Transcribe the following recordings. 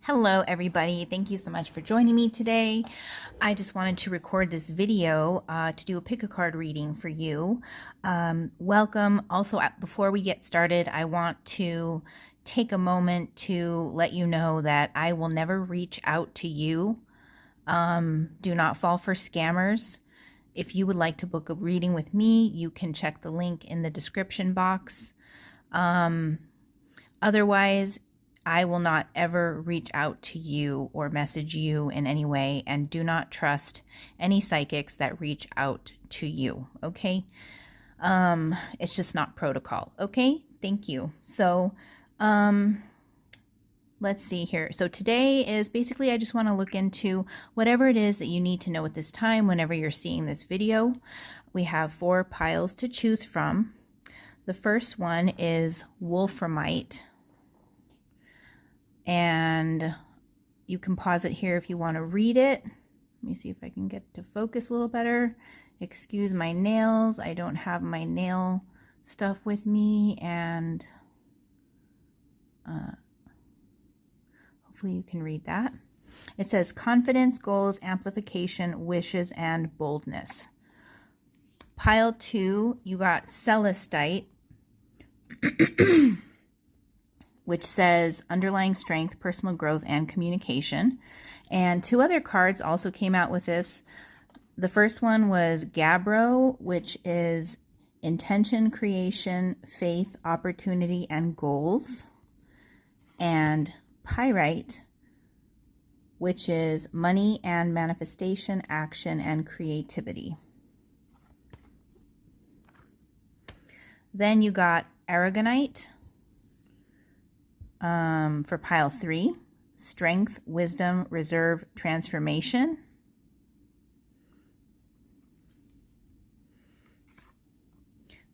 Hello everybody, thank you so much for joining me today. I just wanted to record this video to do a pick a card reading for you. Welcome. Also, before we get started, I want to take a moment to let you know that I will never reach out to you. Do not fall for scammers. If you would like to book a reading with me, you can check the link in the description box. Otherwise, I will not ever reach out to you or message you in any way, and do not trust any psychics that reach out to you, okay? It's just not protocol, okay? Thank you. So, let's see here. So today is basically, I just want to look into whatever it is that you need to know at this time whenever you're seeing this video. We have 4 piles to choose from. The first one is Wolframite. And you can pause it here if you want to read it. Let me see if I can get to focus a little better. Excuse my nails. I don't have my nail stuff with me, and hopefully you can read that. It says confidence, goals, amplification, wishes, and boldness. Pile 2, you got Celestite, which says underlying strength, personal growth, and communication. And 2 other cards also came out with this. The first one was Gabbro, which is intention, creation, faith, opportunity, and goals. And Pyrite, which is money and manifestation, action, and creativity. Then you got Aragonite, for pile 3, strength, wisdom, reserve, transformation.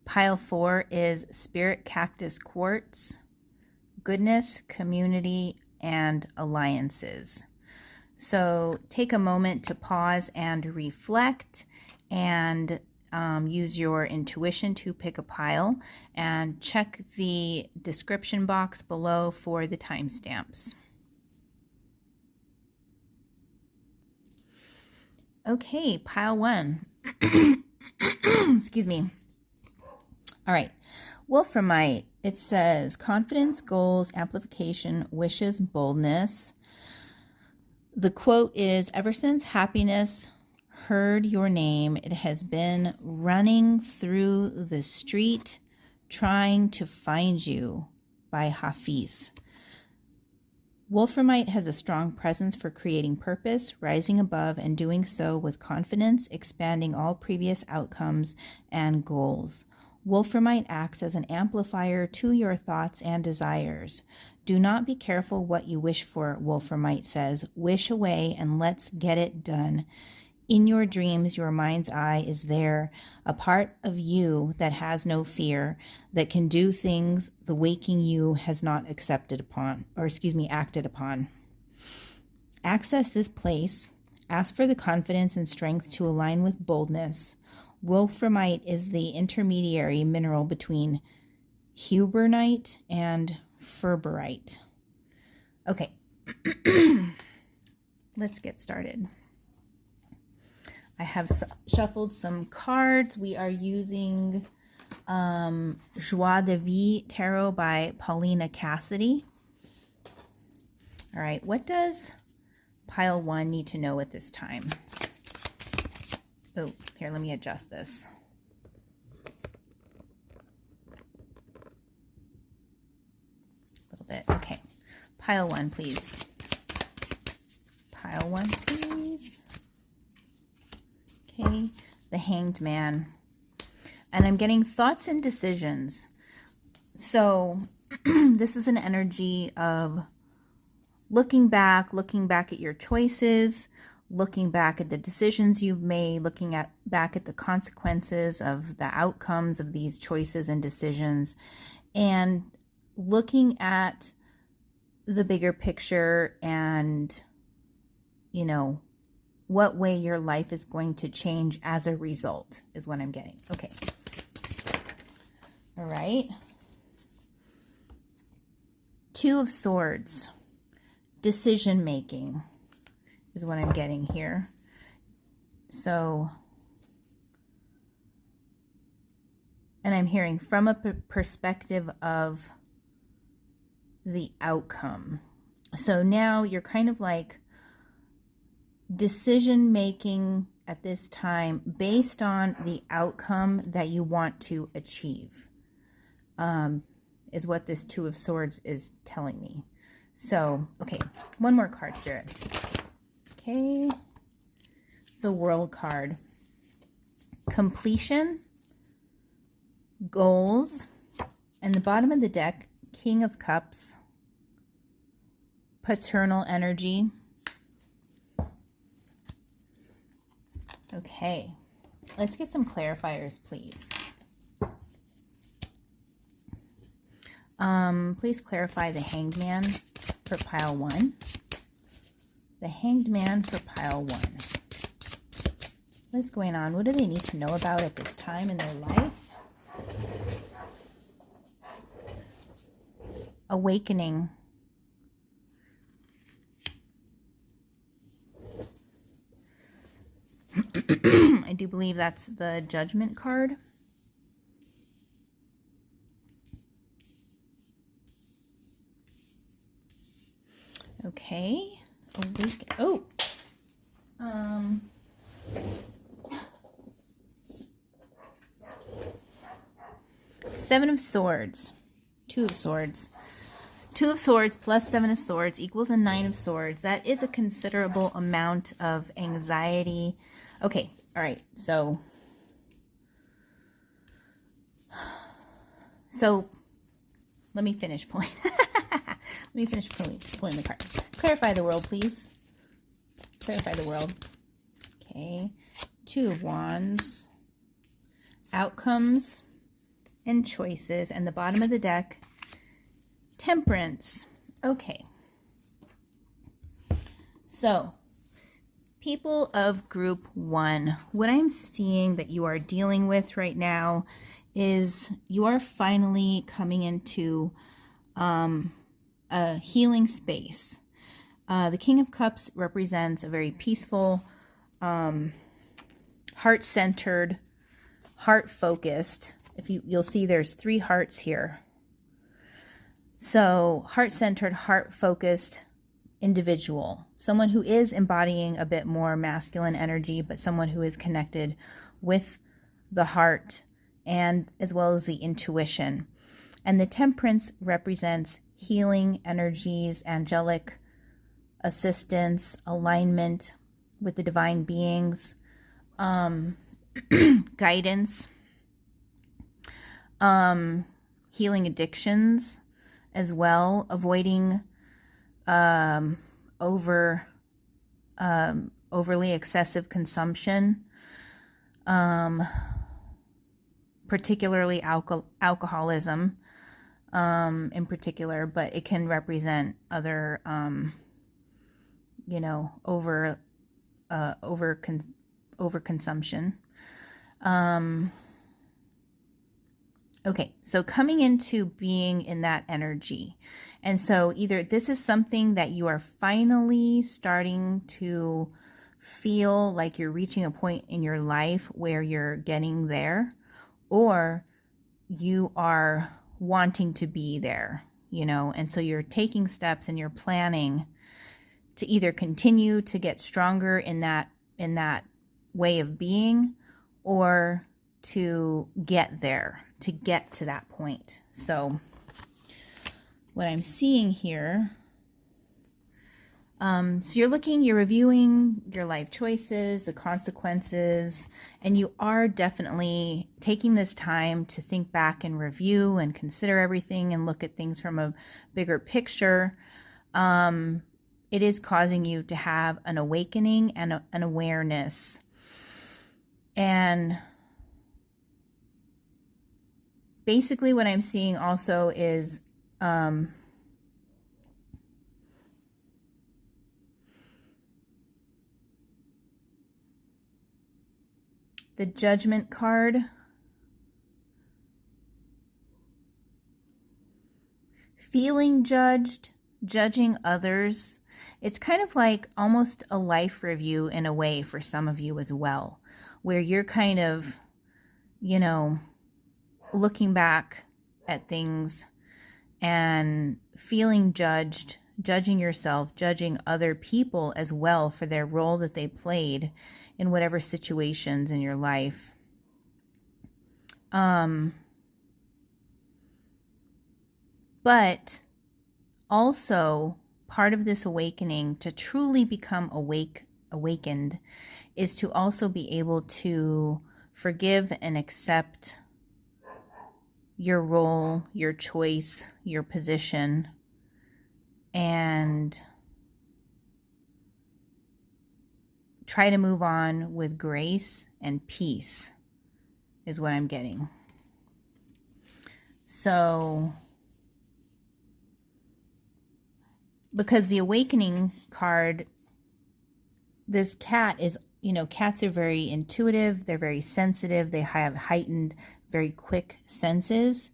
Pile 4 is spirit, cactus, quartz, goodness, community, and alliances. So take a moment to pause and reflect, and use your intuition to pick a pile, and check the description box below for the timestamps. Okay, pile 1. Excuse me. All right, Wolframite. It says confidence, goals, amplification, wishes, boldness. The quote is, ever since happiness heard your name, it has been running through the street trying to find you, by Hafiz. Wolframite has a strong presence for creating purpose, rising above, and doing so with confidence, expanding all previous outcomes and goals. Wolframite acts as an amplifier to your thoughts and desires. Do not be careful what you wish for, Wolframite says. Wish away and let's get it done. In your dreams, your mind's eye is there, a part of you that has no fear, that can do things the waking you has not acted upon. Access this place. Ask for the confidence and strength to align with boldness. Wolframite is the intermediary mineral between Huberite and Ferberite. Okay, let's get started. I have shuffled some cards. We are using Joie de Vie Tarot by Paulina Cassidy. All right, what does pile 1 need to know at this time? Oh, here, let me adjust this. A little bit, okay. Pile 1, please. Pile 1, please. Okay, the Hanged Man. And I'm getting thoughts and decisions. So this is an energy of looking back at your choices, looking back at the decisions you've made, looking back at the consequences of the outcomes of these choices and decisions, and looking at the bigger picture and, you know, what way your life is going to change as a result is what I'm getting. Okay. All right. 2 of Swords. decision making is what I'm getting here. So, and I'm hearing from a perspective of the outcome. So now you're kind of like decision making at this time based on the outcome that you want to achieve, is what this Two of Swords is telling me. So, okay, one more card, Spirit. Okay, the World card. Completion, goals, and the bottom of the deck, King of Cups, paternal energy. Okay, let's get some clarifiers, please. Please clarify the Hanged Man for pile 1. The Hanged Man for pile 1. What's going on? What do they need to know about at this time in their life? Awakening. I do believe that's the Judgment card. Okay. Oh. Seven of Swords. Two of Swords. Two of Swords plus Seven of Swords equals a Nine of Swords. That is a considerable amount of anxiety. Okay. All right. So let me finish pulling. Let me finish pulling the cards. Clarify the world, please. Clarify the world. Okay. Two of Wands. Outcomes and choices. And the bottom of the deck, Temperance. Okay. So, people of group 1, what I'm seeing that you are dealing with right now is you are finally coming into a healing space. The King of Cups represents a very peaceful, heart-centered, heart-focused. You'll see there's 3 hearts here. So heart-centered, heart-focused individual. Someone who is embodying a bit more masculine energy, but someone who is connected with the heart and as well as the intuition. And the Temperance represents healing energies, angelic assistance, alignment with the divine beings, guidance, healing addictions as well, avoiding overly excessive consumption, particularly alcoholism in particular, but it can represent other overconsumption. Okay, so coming into being in that energy. And so either this is something that you are finally starting to feel like you're reaching a point in your life where you're getting there, or you are wanting to be there, and so you're taking steps and you're planning to either continue to get stronger in that way of being, or to get there, to get to that point. So what I'm seeing here, so you're reviewing your life choices, the consequences, and you are definitely taking this time to think back and review and consider everything and look at things from a bigger picture. It is causing you to have an awakening and an awareness. And basically what I'm seeing also is the Judgment card. Feeling judged, judging others. it's kind of like almost a life review in a way for some of you as well, where you're kind of, you know, looking back at things and feeling judged, judging yourself, judging other people as well for their role that they played in whatever situations in your life. But also part of this awakening, to truly become awakened, is to also be able to forgive and accept your role, your choice, your position, and try to move on with grace and peace is what I'm getting. So, because the awakening card, this cat is, you know, cats are very intuitive, they're very sensitive, they have heightened, very quick senses.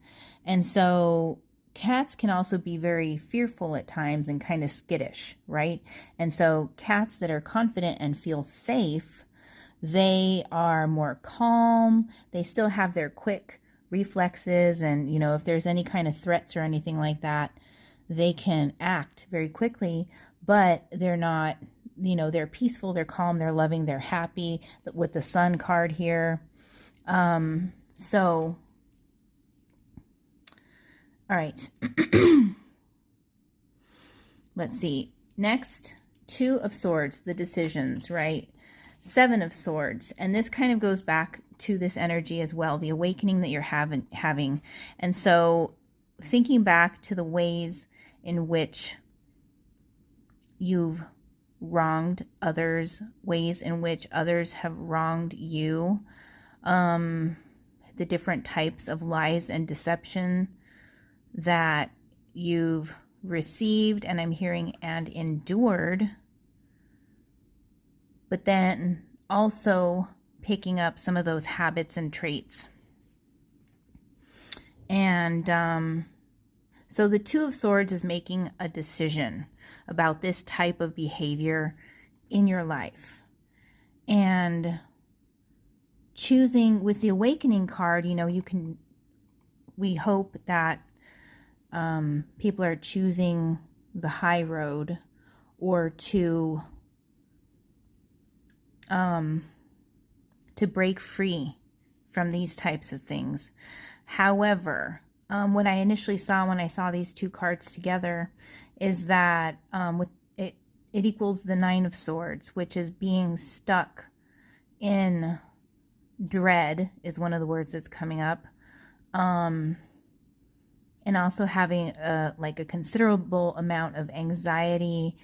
And so cats can also be very fearful at times and kind of skittish, right? And so cats that are confident and feel safe, they are more calm. They still have their quick reflexes, and, you know, if there's any kind of threats or anything like that, they can act very quickly, but they're not, you know, they're peaceful, they're calm, they're loving, they're happy with the Sun card here. So, all right. Let's see. Next, Two of Swords, the decisions, right? Seven of Swords. And this kind of goes back to this energy as well, the awakening that you're having. And so thinking back to the ways in which you've wronged others, ways in which others have wronged you, the different types of lies and deception that you've received, and I'm hearing, and endured, but then also picking up some of those habits and traits. And so the Two of Swords is making a decision about this type of behavior in your life. And choosing, with the Awakening card, you know, we hope that people are choosing the high road, or to break free from these types of things. However, what I initially saw when I saw these two cards together is that with it equals the Nine of Swords, which is being stuck in dread, is one of the words that's coming up. And also having like a considerable amount of anxiety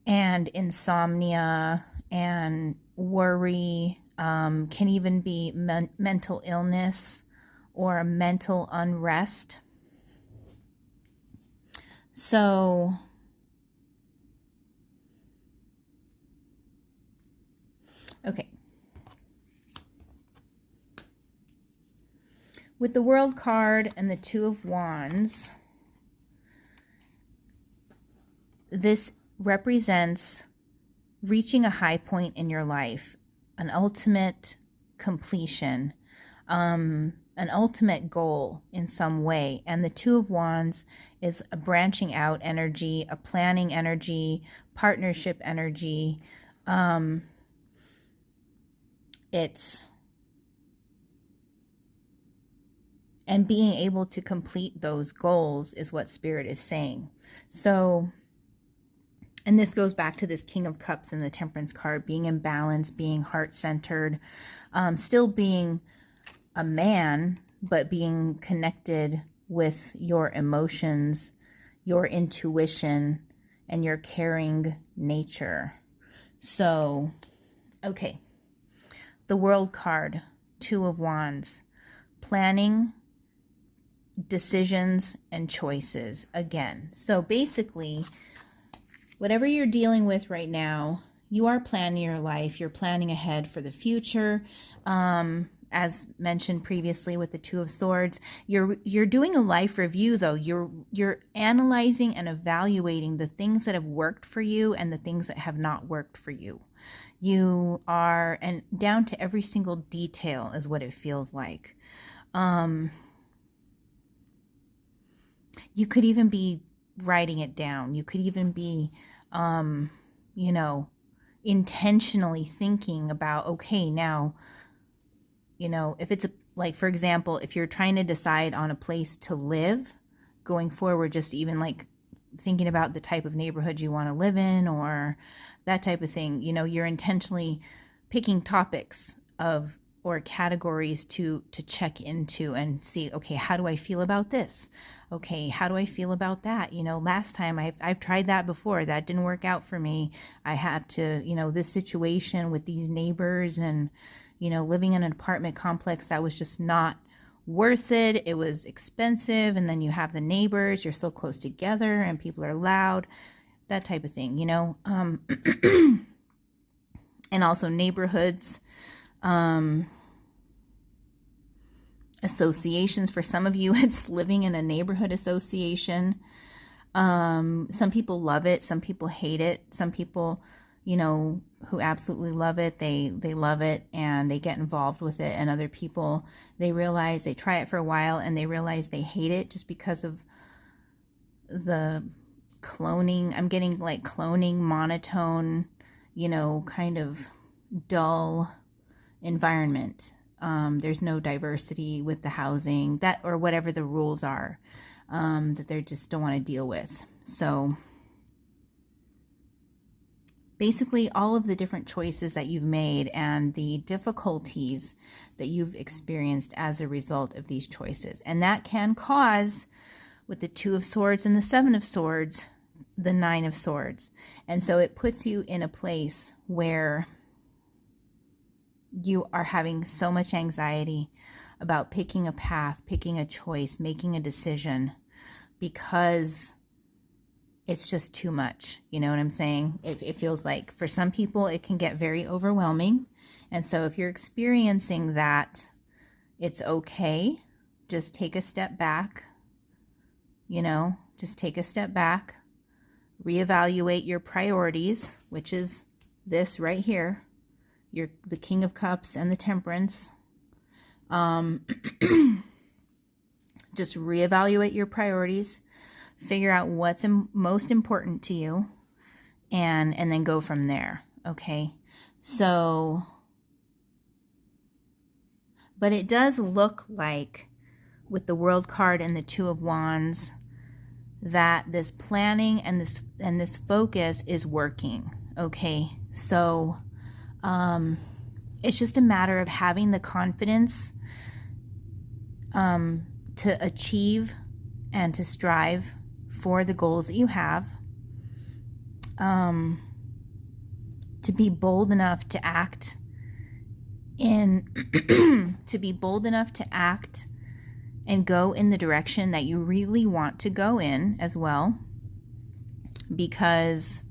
and insomnia and worry, can even be mental illness or a mental unrest. So okay. With the World card and the Two of Wands, this represents reaching a high point in your life, an ultimate completion, an ultimate goal in some way. And the Two of Wands is a branching out energy, a planning energy, partnership energy. And being able to complete those goals is what Spirit is saying. So, and this goes back to this King of Cups in the Temperance card, being in balance, being heart-centered, still being a man, but being connected with your emotions, your intuition, and your caring nature. So, okay. The World card, Two of Wands, planning, decisions, and choices again. So basically, whatever you're dealing with right now, you are planning your life. You're planning ahead for the future. as mentioned previously with the Two of Swords, you're doing a life review though. You're analyzing and evaluating the things that have worked for you and the things that have not worked for you. You are, and down to every single detail is what it feels like. You could even be writing it down. You could even be, you know, intentionally thinking about, okay, now, you know, if it's like, for example, if you're trying to decide on a place to live going forward, just even like thinking about the type of neighborhood you want to live in or that type of thing, you know, you're intentionally picking topics of or categories to check into and see, okay, how do I feel about this? Okay, how do I feel about that? You know, last time I've tried that before. That didn't work out for me. I had to, you know, this situation with these neighbors and, you know, living in an apartment complex that was just not worth it. It was expensive. And then you have the neighbors, you're so close together and people are loud, that type of thing, you know. And also neighborhoods, associations. For some of you, it's living in a neighborhood association. Some people love it. Some people hate it. Some people, you know, who absolutely love it, they love it and they get involved with it. And other people, they realize, they try it for a while and they realize they hate it just because of the cloning. I'm getting like cloning, monotone, you know, kind of dull environment. There's no diversity with the housing, that or whatever the rules are, that they just don't want to deal with. So basically all of the different choices that you've made and the difficulties that you've experienced as a result of these choices. And that can cause, with the Two of Swords and the Seven of Swords, the Nine of Swords. And so it puts you in a place where you are having so much anxiety about picking a path, picking a choice, making a decision, because it's just too much. You know what I'm saying? It feels like for some people it can get very overwhelming. And so if you're experiencing that, it's okay. Just take a step back, you know, just take a step back, reevaluate your priorities, which is this right here. You're the King of Cups and the Temperance. Just reevaluate your priorities, figure out what's most important to you, and then go from there. Okay. So, but it does look like with the World card and the Two of Wands that this planning and this focus is working. Okay. So, it's just a matter of having the confidence to achieve and to strive for the goals that you have, to be bold enough to act to be bold enough to act and go in the direction that you really want to go in as well, because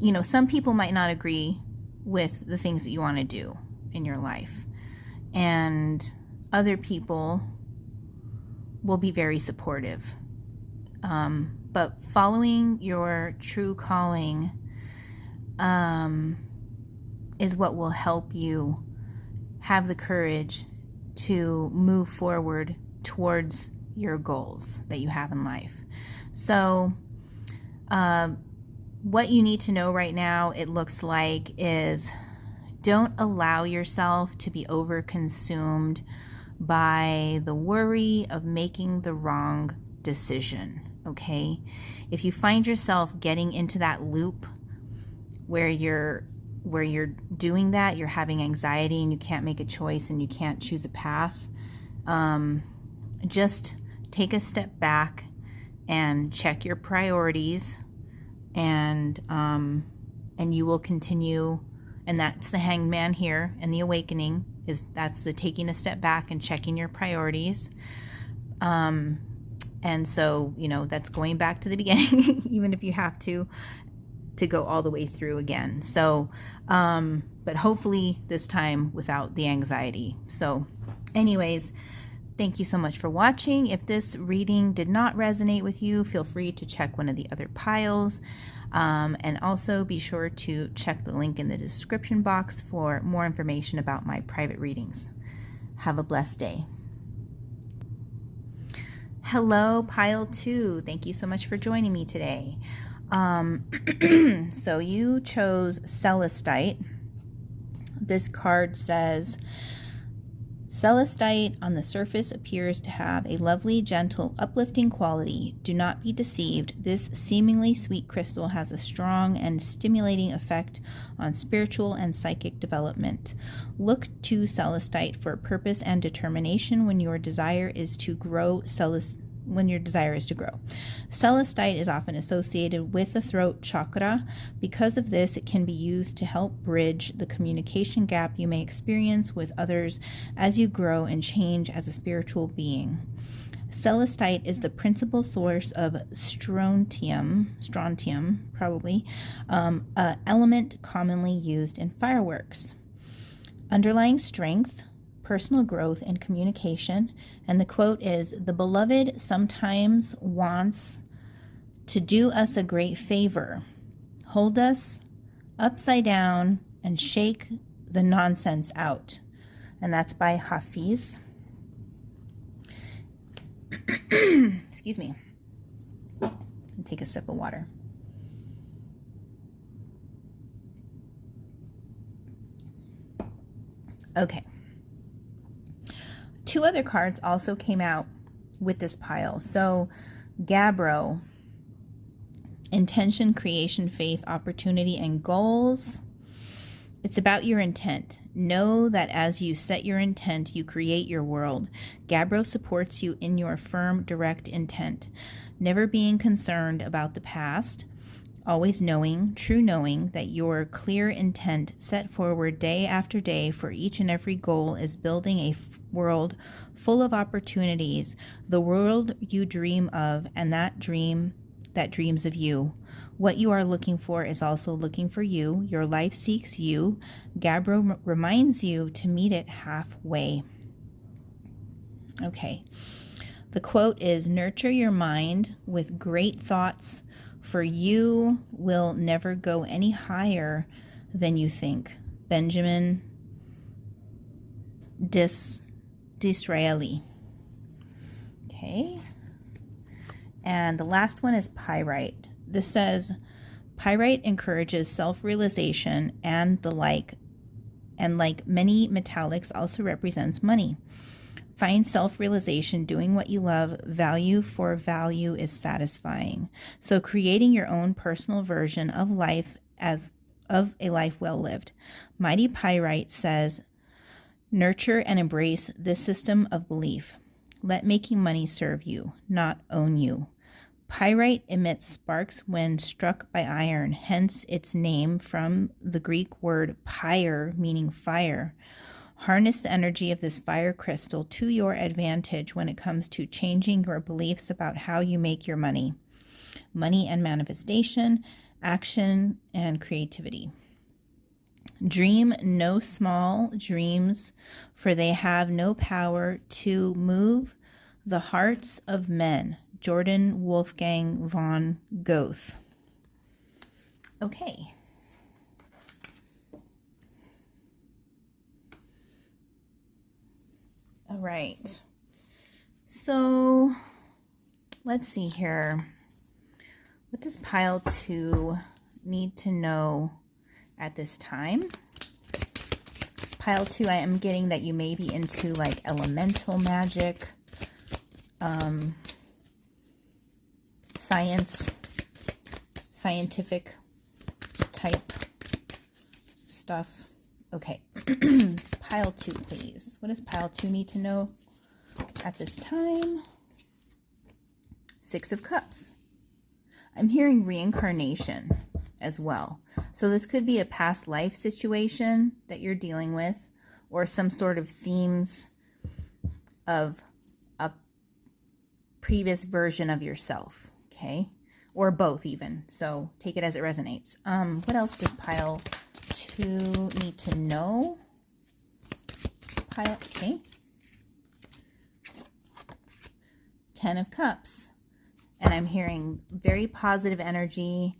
you know, some people might not agree with the things that you want to do in your life, and other people will be very supportive. But following your true calling is what will help you have the courage to move forward towards your goals that you have in life. So, what you need to know right now, it looks like, is don't allow yourself to be overconsumed by the worry of making the wrong decision, okay? If you find yourself getting into that loop where you're doing that, you're having anxiety and you can't make a choice and you can't choose a path, just take a step back and check your priorities, and you will continue. And that's the Hanged Man here, and the Awakening that's the taking a step back and checking your priorities. And so, you know, that's going back to the beginning, even if you have to to go all the way through again. So, but hopefully this time without the anxiety. So anyways, thank you so much for watching. If this reading did not resonate with you, feel free to check one of the other piles. And also be sure to check the link in the description box for more information about my private readings. Have a blessed day. Hello, pile 2. Thank you so much for joining me today. So you chose Celestite. This card says, Celestite on the surface appears to have a lovely, gentle, uplifting quality. Do not be deceived. This seemingly sweet crystal has a strong and stimulating effect on spiritual and psychic development. Look to Celestite for purpose and determination when your desire is to grow. Celestite is often associated with the throat chakra. Because of this, it can be used to help bridge the communication gap you may experience with others as you grow and change as a spiritual being. Celestite is the principal source of strontium, probably, an element commonly used in fireworks. Underlying strength, personal growth, and communication. And the quote is, the beloved sometimes wants to do us a great favor, hold us upside down and shake the nonsense out. And that's by Hafiz. Excuse me. Take a sip of water. Okay. 2 other cards also came out with this pile. So Gabbro, intention, creation, faith, opportunity, and goals. It's about your intent. Know that as you set your intent, you create your world. Gabbro supports you in your firm, direct intent. Never being concerned about the past. Always knowing, true knowing, that your clear intent set forward day after day for each and every goal is building a world full of opportunities, the world you dream of, and that dream that dreams of you. What you are looking for is also looking for you. Your life seeks you. Gabbro reminds you to meet it halfway. Okay. The quote is, nurture your mind with great thoughts, for you will never go any higher than you think. Benjamin Disraeli. Okay. And the last one is pyrite. This says, pyrite encourages self-realization and the like, and like many metallics also represents money. Find self-realization doing what you love. Value for value is satisfying. So creating your own personal version of life as of a life well lived. Mighty Pyrite says, nurture and embrace this system of belief. Let making money serve you, not own you. Pyrite emits sparks when struck by iron, hence its name from the Greek word pyre, meaning fire. Harness the energy of this fire crystal to your advantage when it comes to changing your beliefs about how you make your money. Money and manifestation, action and creativity. Dream no small dreams, for they have no power to move the hearts of men. Jordan Wolfgang von Goethe. Okay. All right. So let's see here. What does pile 2 need to know at this time? Pile 2, I am getting that you may be into like elemental magic, scientific type stuff. Okay. Pile 2, please. What does pile 2 need to know at this time? 6 of Cups. I'm hearing reincarnation as well. So this could be a past life situation that you're dealing with, or some sort of themes of a previous version of yourself, okay? or both even. So take it as it resonates. What else does pile 2 need to know? Okay. 10 of Cups. And I'm hearing very positive energy,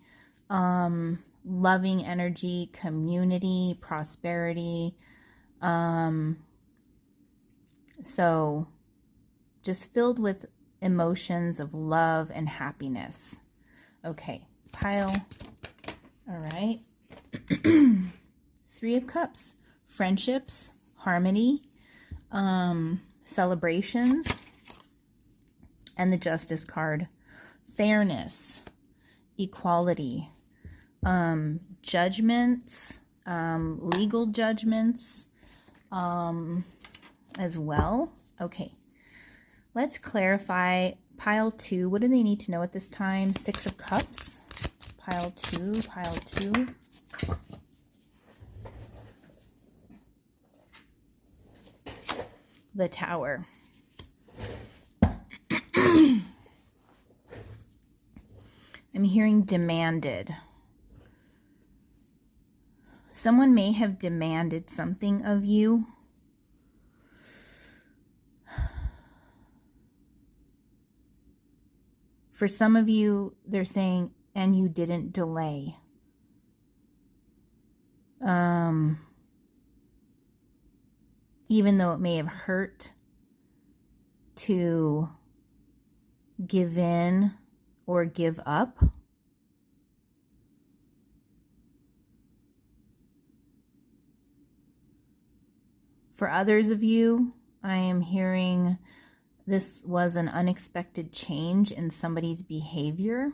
loving energy, community, prosperity. So just filled with emotions of love and happiness. Okay, pile. All right. 3 of Cups. Friendships, harmony, celebrations, and the Justice card. Fairness, equality, judgments, legal judgments, as well. Okay, let's clarify pile 2. What do they need to know at this time? 6 of Cups, pile 2, pile 2. The Tower. I'm hearing demanded. Someone may have demanded something of you. For some of you, they're saying, and you didn't delay. Even though it may have hurt to give in or give up. For others of you, I am hearing this was an unexpected change in somebody's behavior.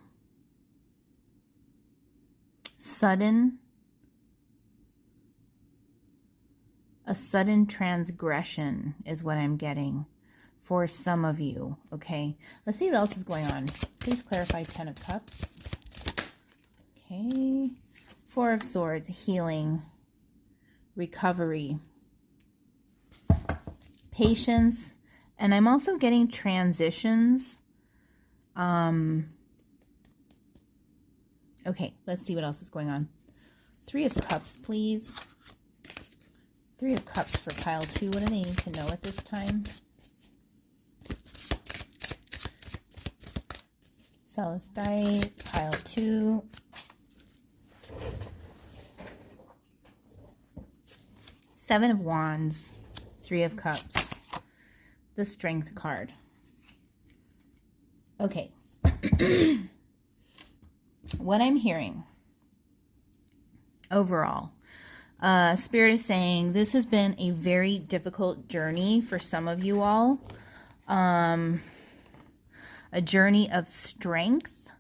A sudden transgression is what I'm getting for some of you. Okay, let's see what else is going on. Please clarify 10 of Cups. Okay, 4 of Swords, healing, recovery, patience, and I'm also getting transitions. Okay, let's see what else is going on. 3 of Cups, please. 3 of Cups for pile 2. What do they need to know at this time? Celestite, pile 2. Seven of Wands, 3 of Cups, the Strength card. Okay. What I'm hearing overall, Spirit is saying this has been a very difficult journey for some of you all. A journey of strength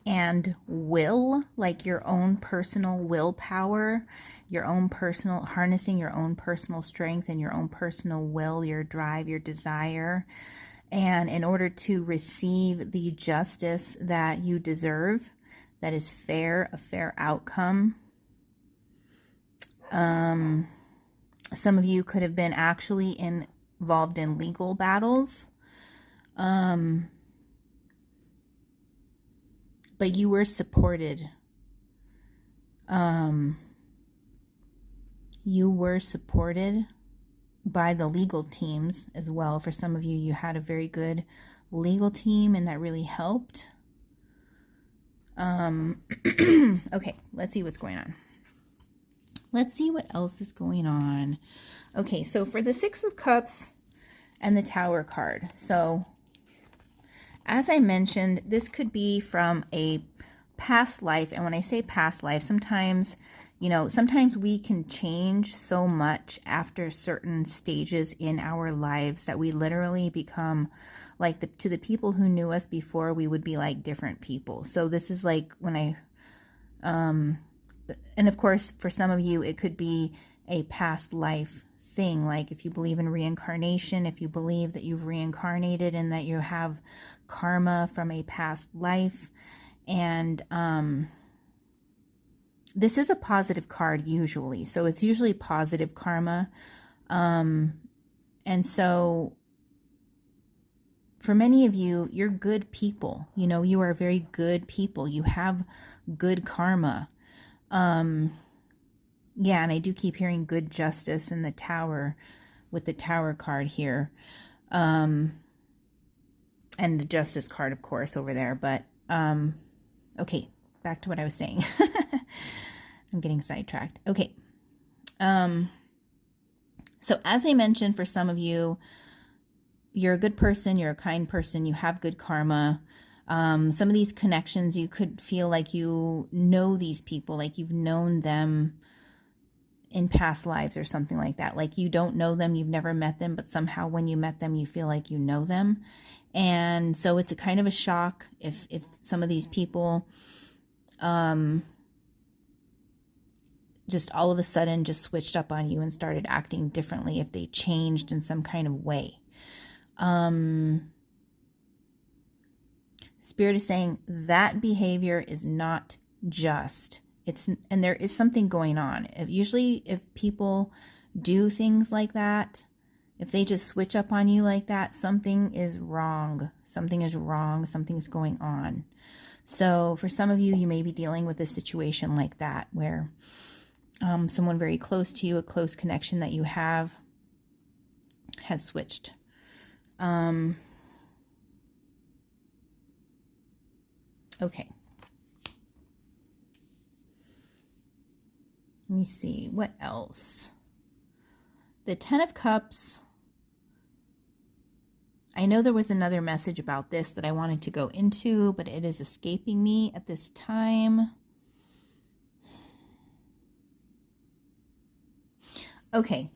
and will, like your own personal willpower, your own personal, harnessing your own personal strength and your own personal will, your drive, your desire. And in order to receive the justice that you deserve, that is fair, a fair outcome. Some of you could have been actually involved in legal battles. But you were supported. You were supported by the legal teams as well. For some of you, you had a very good legal team and that really helped. Okay, let's see what's going on. Let's see what else is going on. Okay, so for the 6 of Cups and the Tower card. So as I mentioned, this could be from a past life. And when I say past life, sometimes, you know, sometimes we can change so much after certain stages in our lives that we literally become like to the people who knew us before, we would be like different people. So this is like when I, and of course, for some of you, it could be a past life thing. Like if you believe in reincarnation, if you believe that you've reincarnated and that you have karma from a past life. And this is a positive card usually. So it's usually positive karma. And so for many of you, you're good people. You know, you are very good people. You have good karma. Yeah, and I do keep hearing good justice in the tower with the tower card here. And the justice card, of course, over there. But, okay, back to what I was saying. I'm getting sidetracked. Okay. So as I mentioned, for some of you, you're a good person, you're a kind person, you have good karma. Some of these connections, you could feel like you know these people, like you've known them in past lives or something like that. Like you don't know them, you've never met them, but somehow when you met them, you feel like you know them. And so it's a kind of a shock if some of these people just all of a sudden just switched up on you and started acting differently, if they changed in some kind of way. Spirit is saying that behavior is not just. And there is something going on. Usually if people do things like that, if they just switch up on you like that, something is wrong. Something is wrong. Something's going on. So for some of you, you may be dealing with a situation like that where someone very close to you, a close connection that you have, has switched. Okay. Let me see, what else? The Ten of Cups. I know there was another message about this that I wanted to go into, but it is escaping me at this time. Okay,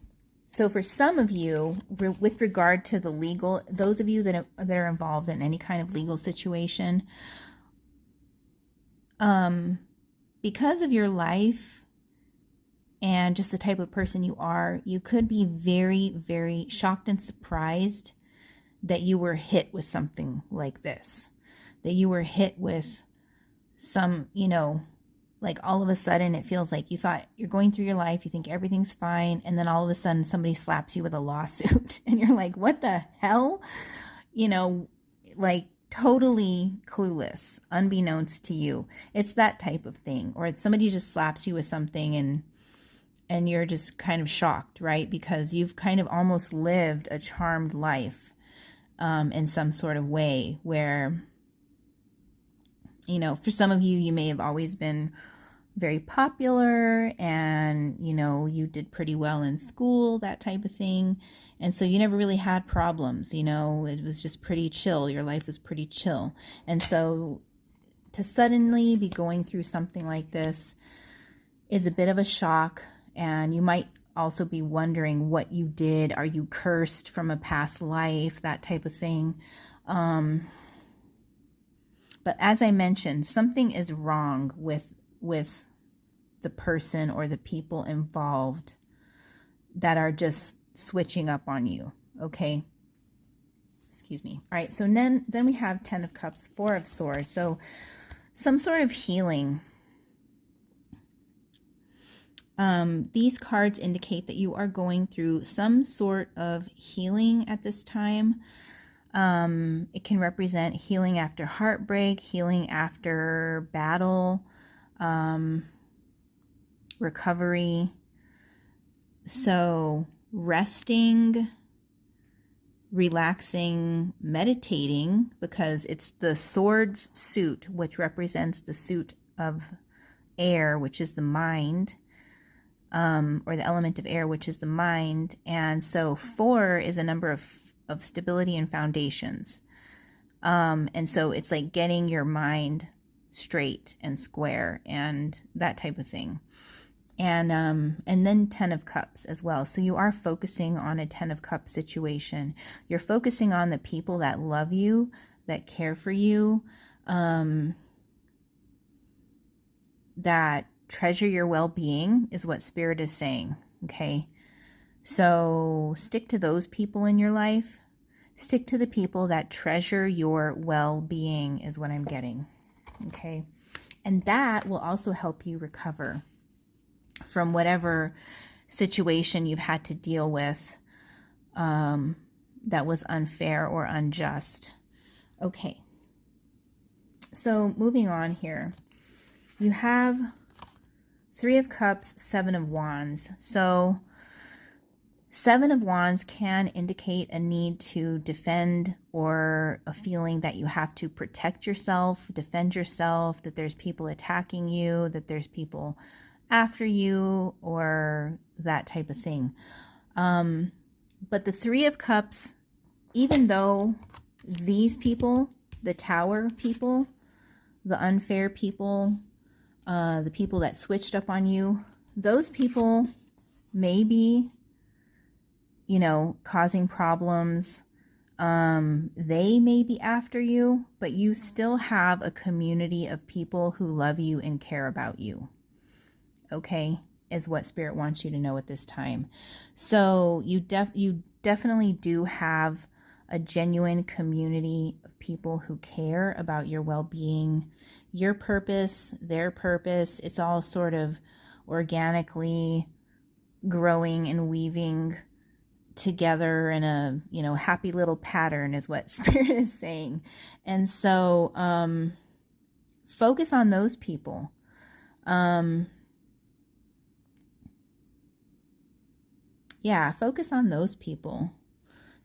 so for some of you, with regard to the legal, those of you that are involved in any kind of legal situation, because of your life and just the type of person you are, you could be very, very shocked and surprised that you were hit with something like this, that you were hit with some, you know, like all of a sudden it feels like you thought you're going through your life, you think everything's fine, and then all of a sudden somebody slaps you with a lawsuit and you're like, what the hell? You know, like totally clueless, unbeknownst to you. It's that type of thing. Or somebody just slaps you with something and you're just kind of shocked, right? Because you've kind of almost lived a charmed life in some sort of way where, you know, for some of you, you may have always been very popular and, you know, you did pretty well in school, that type of thing. And so you never really had problems, you know, it was just pretty chill. Your life was pretty chill. And so to suddenly be going through something like this is a bit of a shock. And you might also be wondering what you did. Are you cursed from a past life? That type of thing. But as I mentioned, something is wrong with the person or the people involved that are just switching up on you. Okay. Excuse me. All right. So then we have 10 of Cups, 4 of Swords. So some sort of healing. These cards indicate that you are going through some sort of healing at this time. It can represent healing after heartbreak, healing after battle, recovery. So resting, relaxing, meditating, because it's the Swords suit, which represents the suit of air, which is the mind. Or the element of air, which is the mind. And so 4 is a number of stability and foundations. And so it's like getting your mind straight and square and that type of thing. And then 10 of Cups as well. So you are focusing on a 10 of Cups situation. You're focusing on the people that love you, that care for you, that treasure your well-being is what Spirit is saying. Okay. So stick to those people in your life. Stick to the people that treasure your well-being is what I'm getting. Okay. And that will also help you recover from whatever situation you've had to deal with that was unfair or unjust. Okay. So moving on here, you have Three of Cups, Seven of Wands. So Seven of Wands can indicate a need to defend, or a feeling that you have to protect yourself, defend yourself, that there's people attacking you, that there's people after you, or that type of thing. But the Three of Cups, even though these people, the Tower people, the unfair people, the people that switched up on you, those people may be, you know, causing problems. They may be after you, but you still have a community of people who love you and care about you. Okay, is what Spirit wants you to know at this time. So you definitely do have a genuine community of people who care about your well-being, your purpose, their purpose. It's all sort of organically growing and weaving together in a, you know, happy little pattern, is what Spirit is saying. And so focus on those people. Yeah, focus on those people.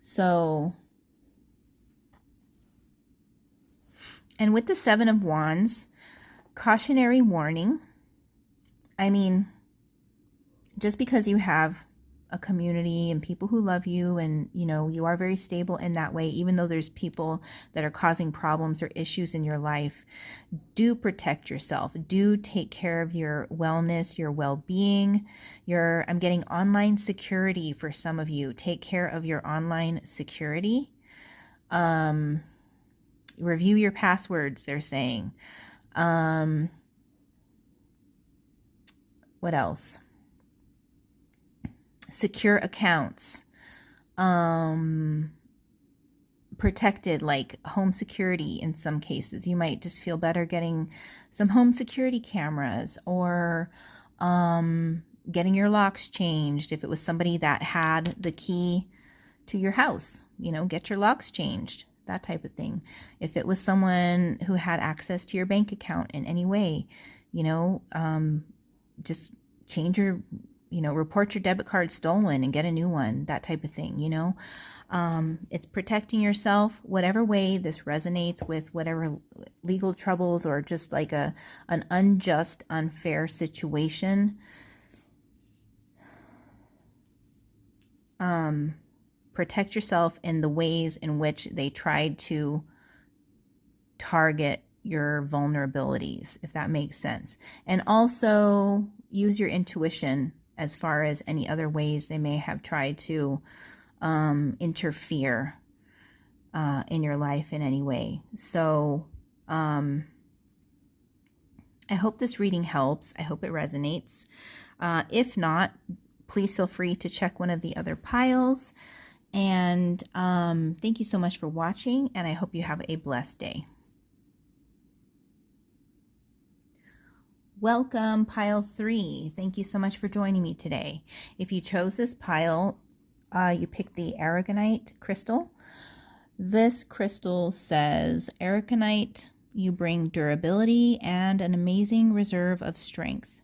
So, and with the Seven of Wands, cautionary warning. I mean, just because you have a community and people who love you, and, you know, you are very stable in that way, even though there's people that are causing problems or issues in your life, do protect yourself. Do take care of your wellness, your well-being, I'm getting online security for some of you. Take care of your online security. Review your passwords, they're saying. What else? Secure accounts, protected, like home security. In some cases, you might just feel better getting some home security cameras, or getting your locks changed. If it was somebody that had the key to your house, you know, get your locks changed, that type of thing. If it was someone who had access to your bank account in any way, you know, just change your, you know, report your debit card stolen and get a new one, that type of thing, you know. It's protecting yourself, whatever way this resonates with whatever legal troubles, or just like an unjust, unfair situation. Protect yourself in the ways in which they tried to target your vulnerabilities, if that makes sense. And also use your intuition as far as any other ways they may have tried to interfere in your life in any way. So I hope this reading helps. I hope it resonates. If not, please feel free to check one of the other piles. And thank you so much for watching, and I hope you have a blessed day. Welcome, pile 3. Thank you so much for joining me today. If you chose this pile, you picked the Aragonite crystal. This crystal says, Aragonite, you bring durability and an amazing reserve of strength.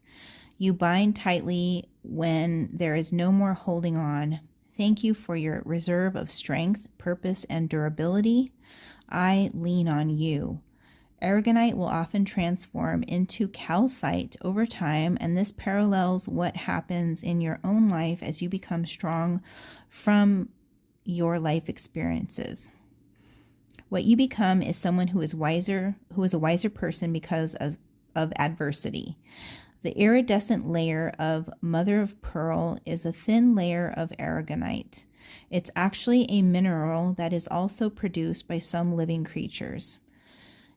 You bind tightly when there is no more holding on. Thank you for your reserve of strength, purpose, and durability. I lean on you. Aragonite will often transform into calcite over time, and this parallels what happens in your own life as you become strong from your life experiences. What you become is someone who is wiser, who is a wiser person because of adversity. The iridescent layer of mother of pearl is a thin layer of aragonite. It's actually a mineral that is also produced by some living creatures.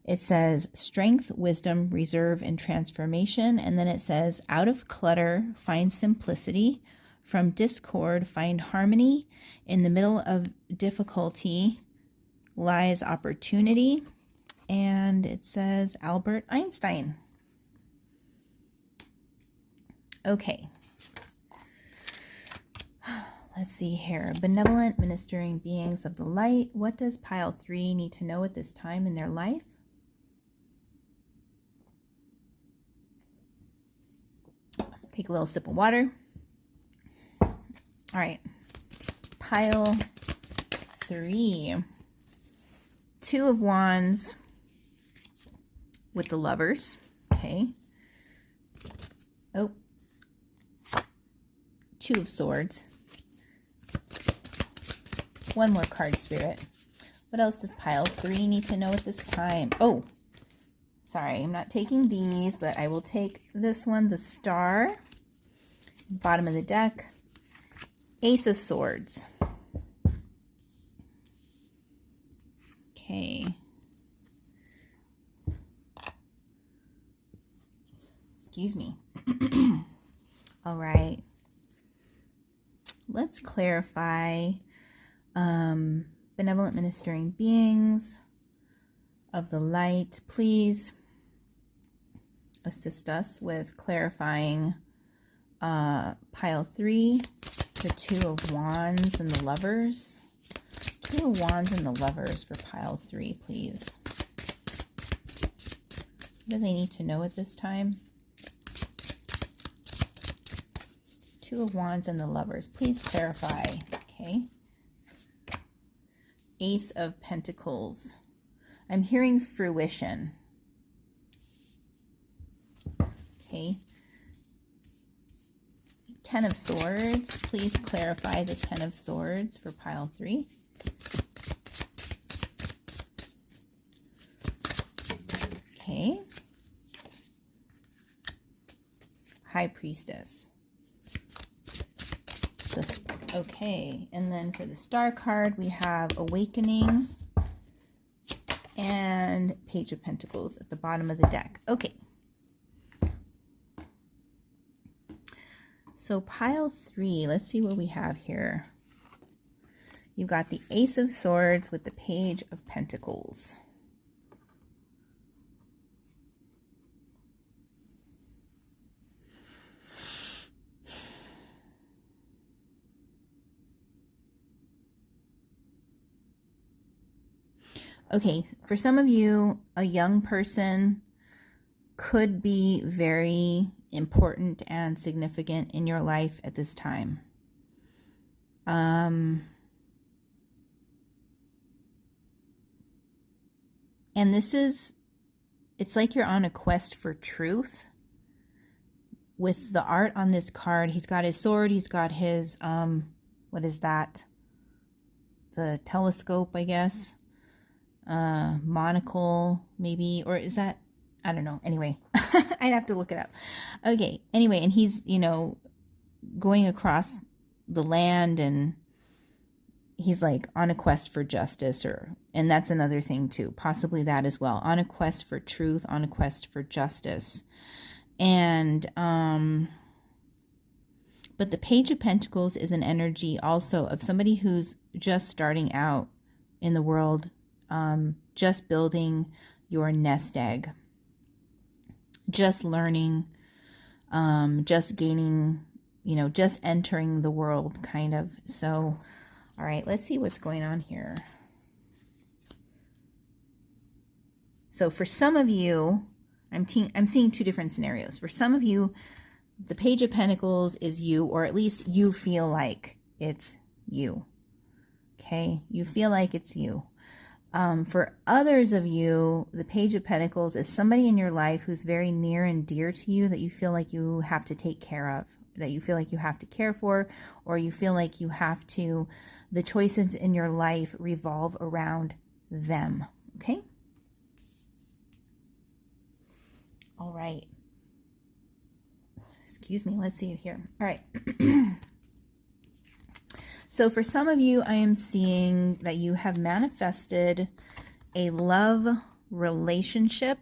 It says strength, wisdom, reserve, and transformation. And then it says, out of clutter, find simplicity. From discord, find harmony. In the middle of difficulty lies opportunity. And it says Albert Einstein. Okay. Let's see here. Benevolent ministering beings of the light. What does pile 3 need to know at this time in their life? Take a little sip of water. All right. Pile 3. 2 of Wands with the Lovers. Okay. Oh. 2 of Swords. One more card, Spirit. What else does pile 3 need to know at this time? Oh, sorry, I'm not taking these, but I will take this one, the Star. Bottom of the deck. Ace of Swords. Okay. Excuse me. All right. Let's clarify. Benevolent ministering beings of the light, please assist us with clarifying pile 3, the 2 of Wands and the Lovers. 2 of Wands and the Lovers for pile 3, please. What do they need to know at this time? 2 of Wands and the Lovers. Please clarify. Okay. Ace of Pentacles. I'm hearing fruition. Okay. 10 of Swords. Please clarify the 10 of Swords for pile 3. Okay. High Priestess. Okay, and then for the Star card, we have Awakening and Page of Pentacles at the bottom of the deck. Okay. So pile 3, let's see what we have here. You've got the Ace of Swords with the Page of Pentacles. Okay, for some of you, a young person could be very important and significant in your life at this time. And this is, it's like you're on a quest for truth. With the art on this card, he's got his sword, he's got his, what is that? The telescope, I guess. Monocle, maybe, or is that, I don't know. Anyway, I'd have to look it up. Okay, anyway, and he's, you know, going across the land, and he's like on a quest for justice, and that's another thing too, possibly that as well, on a quest for truth, on a quest for justice. And but the Page of Pentacles is an energy also of somebody who's just starting out in the world, just building your nest egg, just learning, just gaining, you know, just entering the world, kind of. So, all right, let's see what's going on here. So for some of you, I'm seeing 2 different scenarios. For some of you, the Page of Pentacles is you, or at least you feel like it's you. Okay, you feel like it's you. For others of you, the Page of Pentacles is somebody in your life who's very near and dear to you, that you feel like you have to take care of, that you feel like you have to care for, or you feel like you have to, the choices in your life revolve around them. Okay? All right. Excuse me. Let's see here. All right. So for some of you, I am seeing that you have manifested a love relationship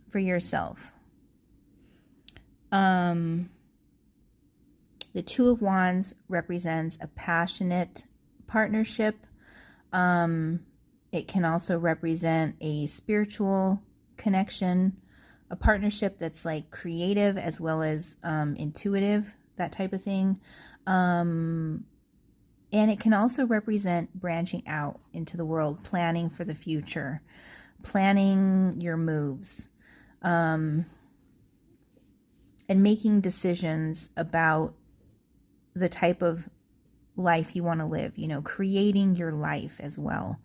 for yourself. The 2 of Wands represents a passionate partnership. It can also represent a spiritual connection, a partnership that's like creative as well as intuitive. that type of thing. And it can also represent branching out into the world, planning for the future, planning your moves, and making decisions about the type of life you want to live, you know, creating your life as well.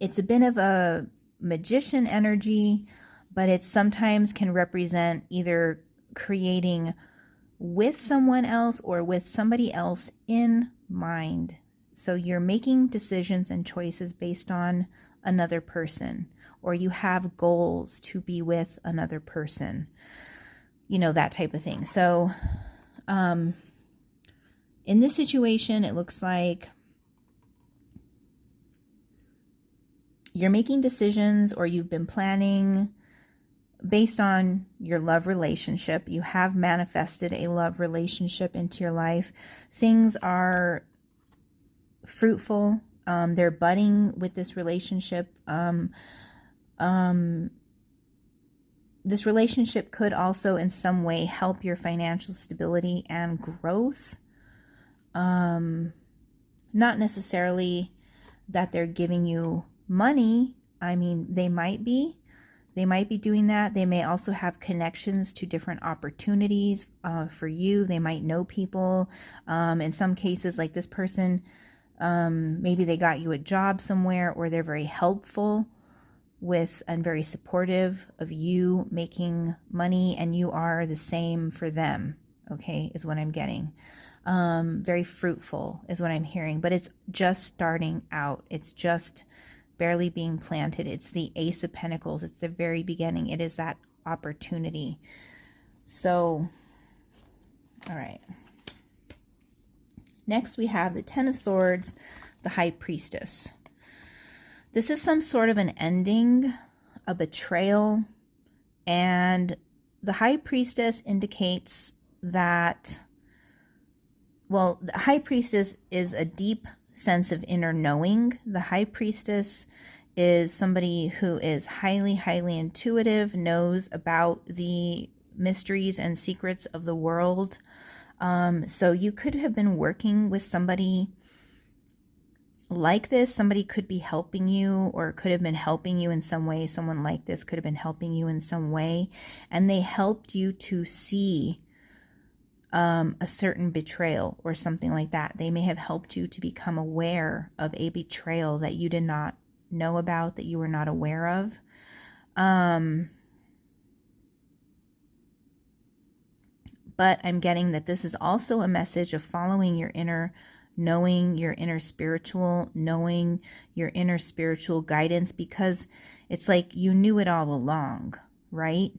It's a bit of a magician energy, but it sometimes can represent either creating with someone else or with somebody else in mind. So you're making decisions and choices based on another person, or you have goals to be with another person, you know, that type of thing. So in this situation, it looks like you're making decisions, or you've been planning based on your love relationship. You have manifested a love relationship into your life. Things are fruitful. They're budding with this relationship. This relationship could also in some way help your financial stability and growth. Not necessarily that they're giving you money. I mean, they might be doing that. They may also have connections to different opportunities for you. They might know people. In some cases, like this person, maybe they got you a job somewhere, or they're very helpful with and very supportive of you making money, and you are the same for them. Okay, is what I'm getting. Very fruitful is what I'm hearing, but it's just starting out. It's just barely being planted. It's the Ace of Pentacles. It's the very beginning. It is that opportunity. So, all right. Next we have the Ten of Swords, the High Priestess. This is some sort of an ending, a betrayal, and the High Priestess indicates that, well, the High Priestess is a deep sense of inner knowing. The High Priestess is somebody who is highly, highly intuitive, knows about the mysteries and secrets of the world. So you could have been working with somebody like this. Somebody could be helping you, or could have been helping you in some way. Someone like this could have been helping you in some way, and they helped you to see a certain betrayal or something like that. They may have helped you to become aware of a betrayal that you did not know about, that you were not aware of. But I'm getting that this is also a message of following your inner knowing, your inner spiritual knowing, your inner spiritual guidance, because it's like you knew it all along, right?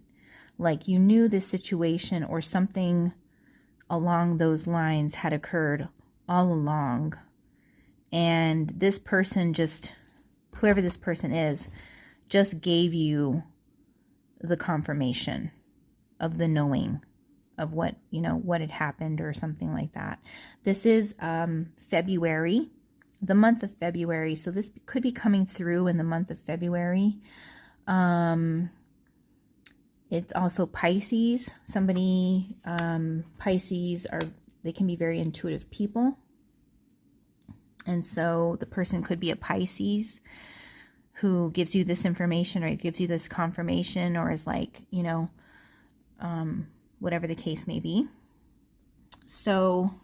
Like you knew this situation or something along those lines had occurred all along. And this person just, whoever this person is, just gave you the confirmation of the knowing of what, you know, what had happened or something like that. This is February, the month of February. So this could be coming through in the month of February. It's also Pisces. Somebody, Pisces they can be very intuitive people. And so the person could be a Pisces who gives you this information, or gives you this confirmation, or is like, you know, whatever the case may be. So,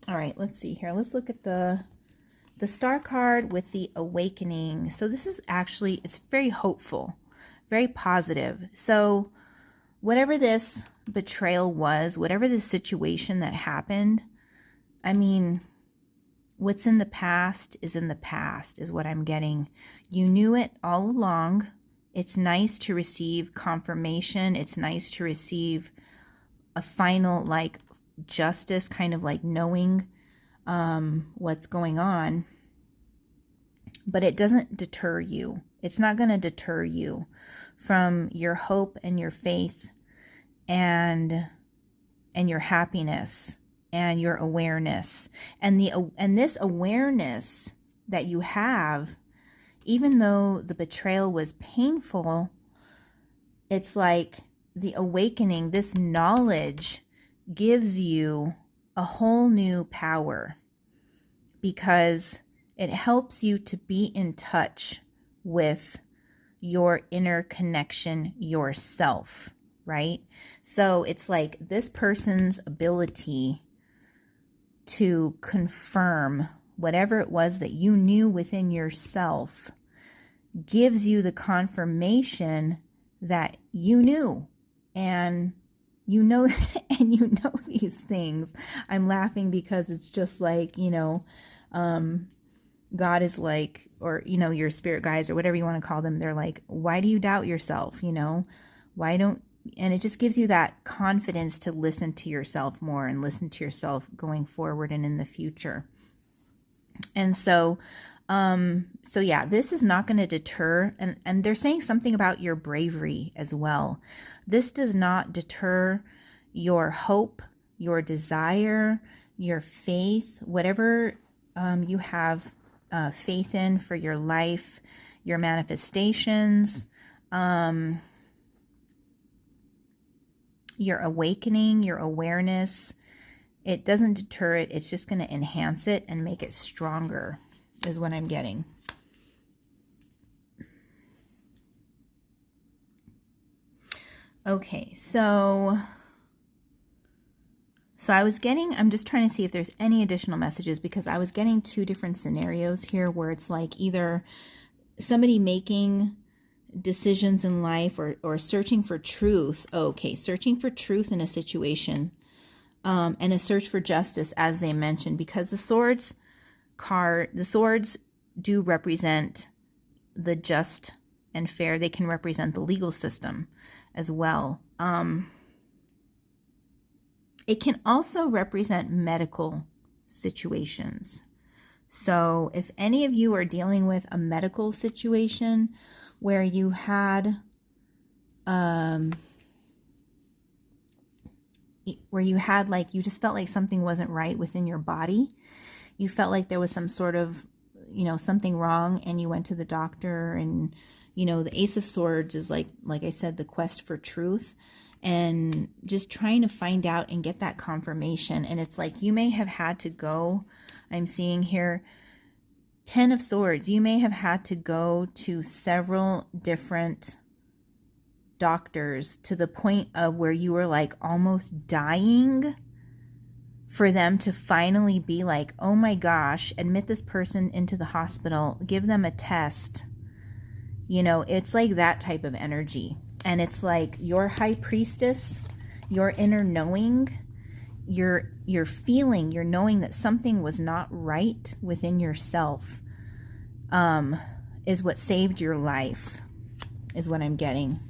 all right, let's see here. Let's look at the Star card with the Awakening. So this is actually, it's very hopeful, very positive. So whatever this betrayal was, whatever the situation that happened, I mean, what's in the past is in the past, is what I'm getting. You knew it all along. It's nice to receive confirmation. It's nice to receive a final, like, justice, kind of like knowing what's going on. But it doesn't deter you. It's not going to deter you from your hope and your faith and your happiness and your awareness. And this awareness that you have, even though the betrayal was painful, it's like the awakening, this knowledge gives you a whole new power, because it helps you to be in touch with your inner connection yourself, right? So it's like this person's ability to confirm whatever it was that you knew within yourself gives you the confirmation that you knew, and you know, and you know these things. I'm laughing because it's just like, you know, God is like, or, you know, your spirit guides or whatever you want to call them, they're like, why do you doubt yourself? You know, why don't, and it just gives you that confidence to listen to yourself more and listen to yourself going forward and in the future. And so yeah, this is not going to deter, and they're saying something about your bravery as well. This does not deter your hope, your desire, your faith, whatever you have faith in for your life, your manifestations, your awakening, your awareness. It doesn't deter it. It's just going to enhance it and make it stronger, is what I'm getting. Okay, so I was getting, I'm just trying to see if there's any additional messages, because I was getting two different scenarios here where it's like either somebody making decisions in life or searching for truth. Okay, searching for truth in a situation, and a search for justice, as they mentioned, because the swords card, the swords do represent the just and fair. They can represent the legal system as well. It can also represent medical situations. So if any of you are dealing with a medical situation where you had like, you just felt like something wasn't right within your body, you felt like there was some sort of, you know, something wrong, and you went to the doctor, and, you know, the Ace of Swords is like I said, the quest for truth, and just trying to find out and get that confirmation. And it's like, you may have had to go, I'm seeing here, 10 of Swords, you may have had to go to several different doctors to the point of where you were like almost dying for them to finally be like, oh my gosh, admit this person into the hospital, give them a test. You know, it's like that type of energy. And it's like your high priestess, your inner knowing, your feeling, your knowing that something was not right within yourself, is what saved your life, is what I'm getting.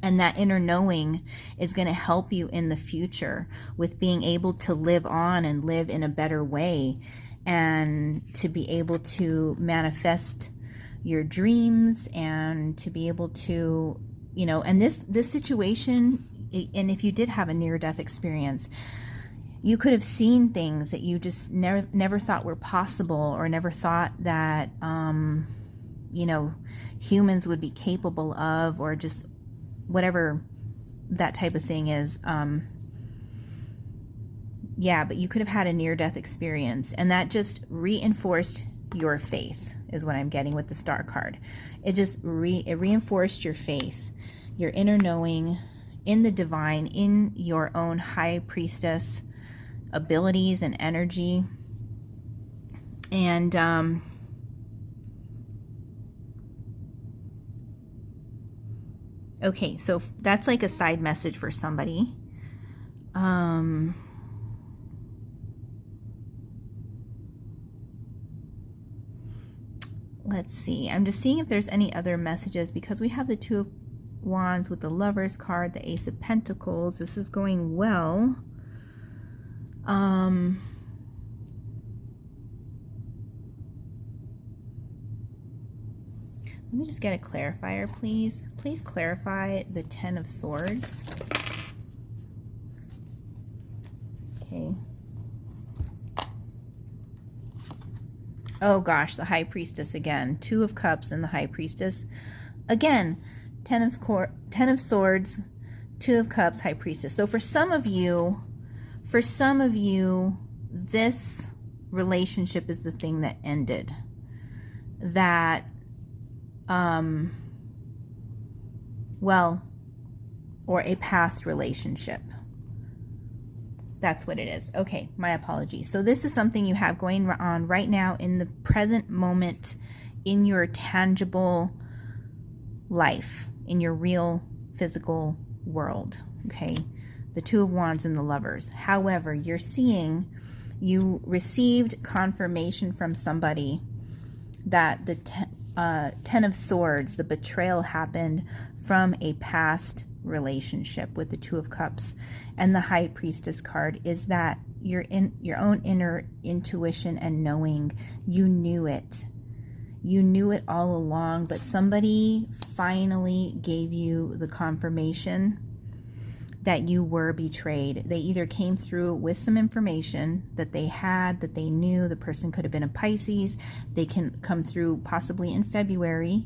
And that inner knowing is going to help you in the future with being able to live on and live in a better way, and to be able to manifest your dreams, and to be able to, you know, and this situation, and if you did have a near-death experience, you could have seen things that you just never thought were possible, or never thought that, you know, humans would be capable of, or just whatever that type of thing is. Yeah, but you could have had a near-death experience, and that just reinforced your faith, is what I'm getting with the Star card. It just it reinforced your faith, your inner knowing in the divine, in your own high priestess abilities and energy. And okay, so that's like a side message for somebody. Let's see. I'm just seeing if there's any other messages, because we have the Two of Wands with the Lovers card, the Ace of Pentacles. This is going well. Let me just get a clarifier, please. Please clarify the 10 of Swords. Okay. Oh gosh, the High Priestess again. 2 of Cups and the High Priestess. Again, Ten of Swords, Two of Cups, High Priestess. So for some of you, this relationship is the thing that ended. That, well, or a past relationship. That's what it is. Okay, my apologies. So this is something you have going on right now in the present moment in your tangible life, in your real physical world, okay? The Two of Wands and the Lovers. However, you're seeing, you received confirmation from somebody that the Ten of Swords, the betrayal happened from a past relationship with the Two of Cups. And the High Priestess card is that your own inner intuition and knowing, you knew it. You knew it all along, but somebody finally gave you the confirmation that you were betrayed. They either came through with some information that they had, that they knew. The person could have been a Pisces. They can come through possibly in February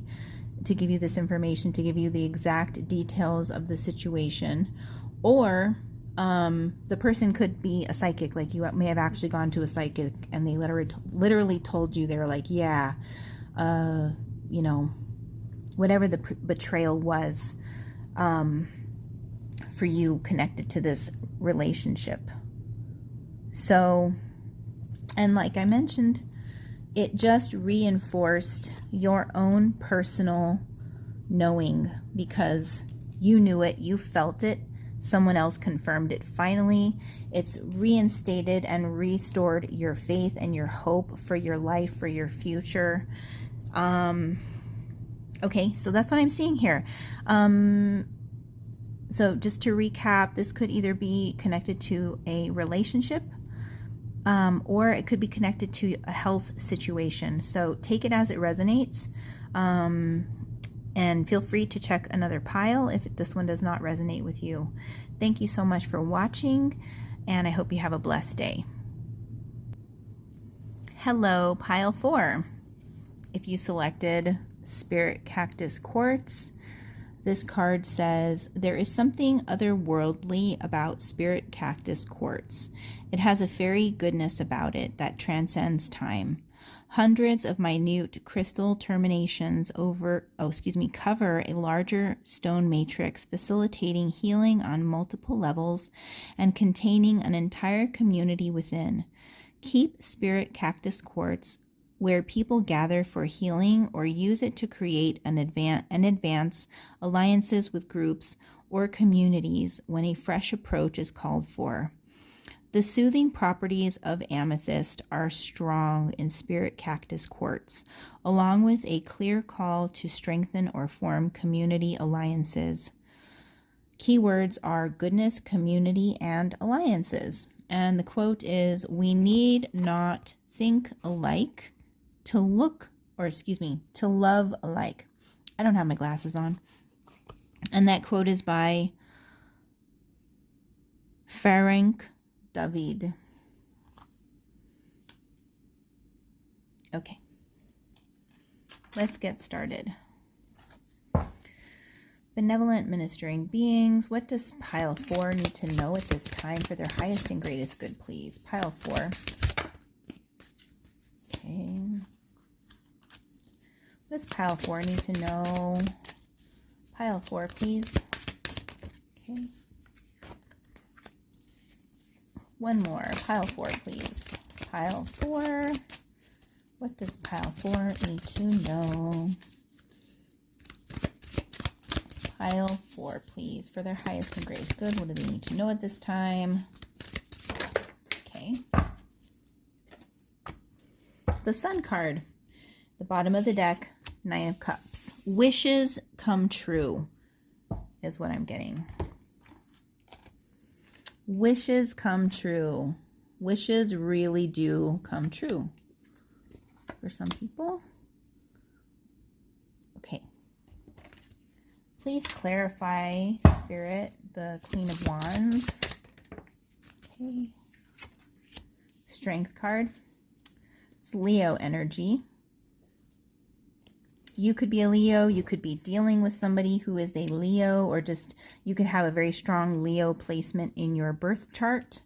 to give you this information, to give you the exact details of the situation. Or the person could be a psychic, like you may have actually gone to a psychic and they literally told you, they were like, yeah, you know, whatever the betrayal was for you connected to this relationship. So, and like I mentioned, it just reinforced your own personal knowing, because you knew it, you felt it, someone else confirmed it. Finally, it's reinstated and restored your faith and your hope for your life, for your future. Okay, so that's what I'm seeing here. So just to recap, this could either be connected to a relationship, or it could be connected to a health situation. So take it as it resonates, and feel free to check another pile if this one does not resonate with you. Thank you so much for watching, and I hope you have a blessed day. Hello, pile 4. If you selected Spirit Cactus Quartz, this card says, there is something otherworldly about Spirit Cactus Quartz. It has a fairy goodness about it that transcends time. Hundreds of minute crystal terminations cover a larger stone matrix, facilitating healing on multiple levels and containing an entire community within. Keep Spirit Cactus Quartz where people gather for healing, or use it to create and advance alliances with groups or communities when a fresh approach is called for. The soothing properties of amethyst are strong in Spirit Cactus Quartz, along with a clear call to strengthen or form community alliances. Keywords are goodness, community, and alliances. And the quote is, "We need not think alike to love alike." I don't have my glasses on. And that quote is by Frank David. Okay, let's get started. Benevolent ministering beings, what does pile 4 need to know at this time for their highest and greatest good, please? Pile 4. Okay. What does pile 4 need to know? Pile 4, please. Okay. One more. Pile 4, please. Pile 4. What does pile 4 need to know? Pile 4, please. For their highest and greatest good, what do they need to know at this time? Okay. The Sun card. The bottom of the deck, 9 of Cups. Wishes come true is what I'm getting. Wishes come true. Wishes really do come true for some people. Okay. Please clarify, Spirit, the Queen of Wands. Okay. Strength card. It's Leo energy. You could be a Leo. You could be dealing with somebody who is a Leo, or just you could have a very strong Leo placement in your birth chart,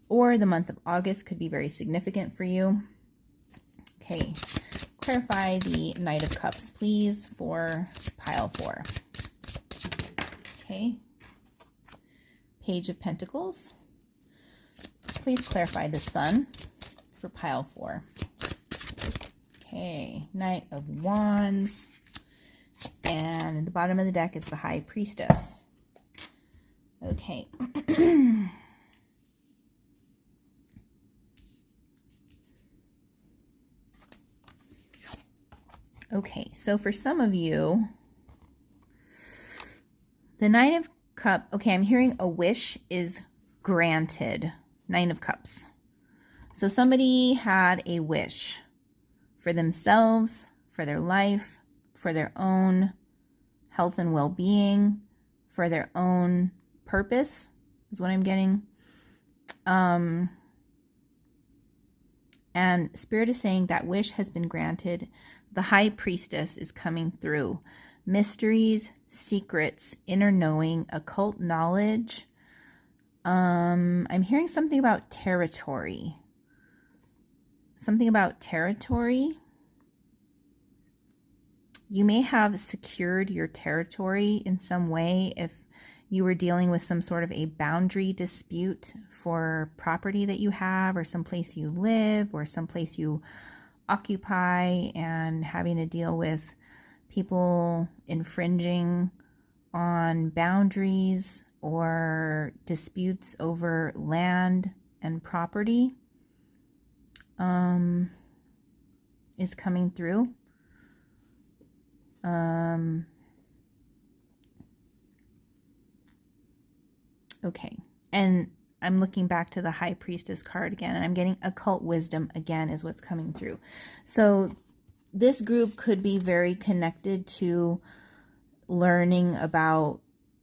or the month of August could be very significant for you. Okay, clarify the Knight of Cups, please, for pile 4. Okay, Page of Pentacles. Please clarify the Sun for pile 4. Okay, Knight of Wands. And at the bottom of the deck is the High Priestess. Okay. Okay, so for some of you, the Nine of Cups, okay, I'm hearing a wish is granted. Nine of Cups. So somebody had a wish for themselves, for their life, for their own health and well-being, for their own purpose, is what I'm getting. And Spirit is saying that wish has been granted. The High Priestess is coming through. Mysteries, secrets, inner knowing, occult knowledge. I'm hearing something about territory. Something about territory. You may have secured your territory in some way if you were dealing with some sort of a boundary dispute for property that you have, or someplace you live, or someplace you occupy, and having to deal with people infringing on boundaries or disputes over land and property is coming through. Okay, and I'm looking back to the High Priestess card again, and I'm getting occult wisdom again is what's coming through. So this group could be very connected to learning about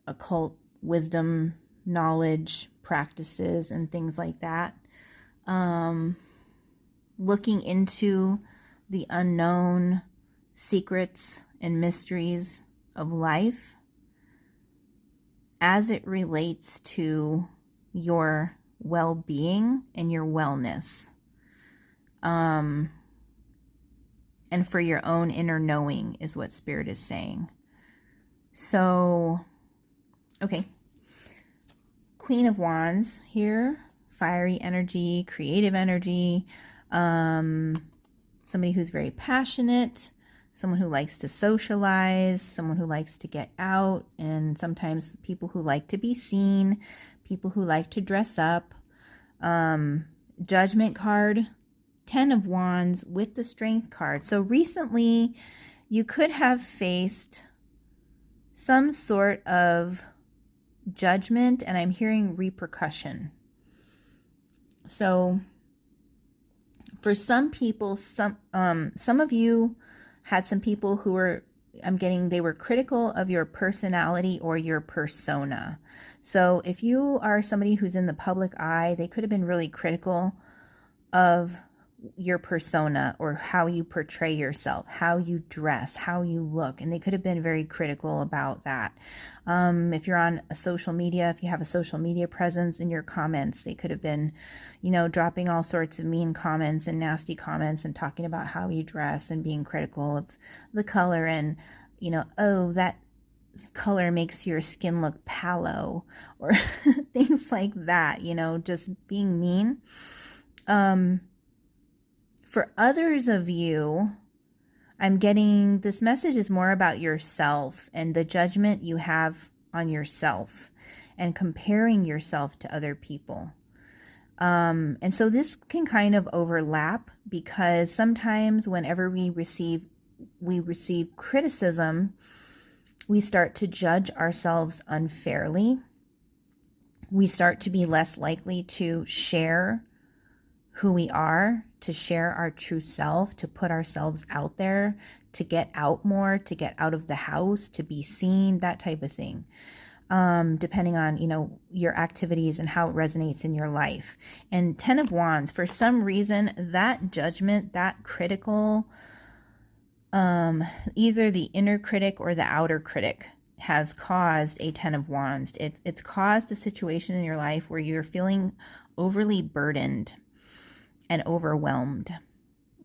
occult wisdom, knowledge, practices, and things like that. Looking into the unknown secrets and mysteries of life as it relates to your well-being and your wellness. And for your own inner knowing is what Spirit is saying. So, okay. Queen of Wands here. Fiery energy, creative energy. Somebody who's very passionate. Someone who likes to socialize. Someone who likes to get out. And sometimes people who like to be seen. People who like to dress up. Judgment card. 10 of Wands with the Strength card. So recently you could have faced some sort of judgment, and I'm hearing repercussion. So for some people, some of you had some people who were, I'm getting, they were critical of your personality or your persona. So if you are somebody who's in the public eye, they could have been really critical of your persona or how you portray yourself, how you dress, how you look. And they could have been very critical about that. If you're on a social media, if you have a social media presence, in your comments, they could have been, you know, dropping all sorts of mean comments and nasty comments and talking about how you dress and being critical of the color and, you know, oh, that color makes your skin look palo, or things like that, you know, just being mean. For others of you, I'm getting this message is more about yourself and the judgment you have on yourself and comparing yourself to other people. And so this can kind of overlap, because sometimes whenever we receive criticism, we start to judge ourselves unfairly. We start to be less likely to share who we are, to share our true self, to put ourselves out there, to get out more, to get out of the house, to be seen, that type of thing. Depending on, you know, your activities and how it resonates in your life. And 10 of Wands, for some reason, that judgment, that critical Either the inner critic or the outer critic has caused a Ten of Wands. It's caused a situation in your life where you're feeling overly burdened and overwhelmed